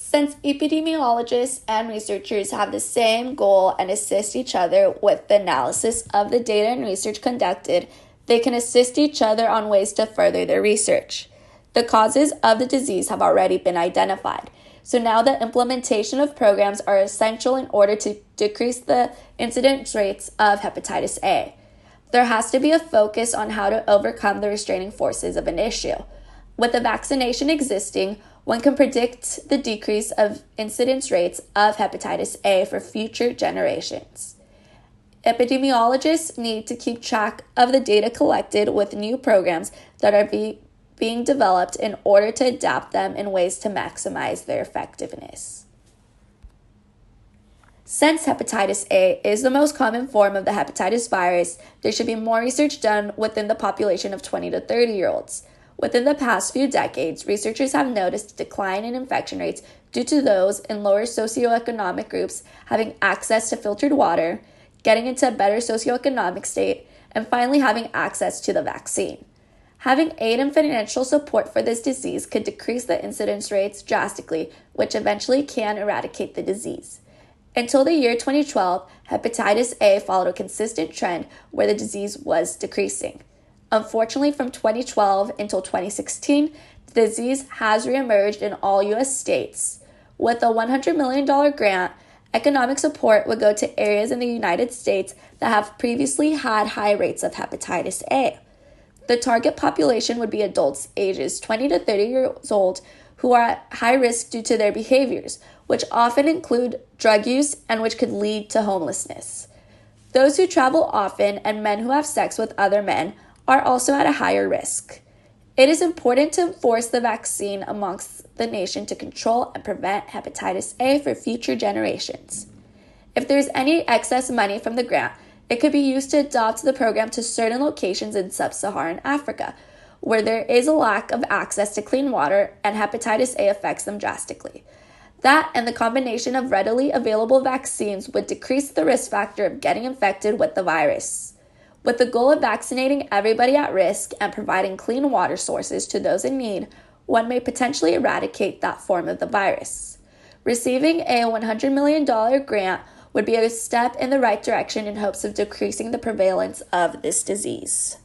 Since epidemiologists and researchers have the same goal and assist each other with the analysis of the data and research conducted, they can assist each other on ways to further their research. The causes of the disease have already been identified, so now the implementation of programs are essential in order to decrease the incidence rates of hepatitis A. There has to be a focus on how to overcome the restraining forces of an issue. With the vaccination existing, one can predict the decrease of incidence rates of hepatitis A for future generations. Epidemiologists need to keep track of the data collected with new programs that are being developed in order to adapt them in ways to maximize their effectiveness. Since hepatitis A is the most common form of the hepatitis virus, there should be more research done within the population of 20 to 30-year-olds. Within the past few decades, researchers have noticed a decline in infection rates due to those in lower socioeconomic groups having access to filtered water, getting into a better socioeconomic state, and finally having access to the vaccine. Having aid and financial support for this disease could decrease the incidence rates drastically, which eventually can eradicate the disease. Until the year 2012, hepatitis A followed a consistent trend where the disease was decreasing. Unfortunately, from 2012 until 2016, the disease has reemerged in all U.S. states. With a $100 million grant, economic support would go to areas in the United States that have previously had high rates of hepatitis A. The target population would be adults ages 20 to 30 years old who are at high risk due to their behaviors, which often include drug use and which could lead to homelessness. Those who travel often and men who have sex with other men are also at a higher risk. It is important to enforce the vaccine amongst the nation to control and prevent hepatitis A for future generations. If there is any excess money from the grant, it could be used to adopt the program to certain locations in sub-Saharan Africa, where there is a lack of access to clean water and hepatitis A affects them drastically. That and the combination of readily available vaccines would decrease the risk factor of getting infected with the virus. With the goal of vaccinating everybody at risk and providing clean water sources to those in need, one may potentially eradicate that form of the virus. Receiving a $100 million grant would be a step in the right direction in hopes of decreasing the prevalence of this disease.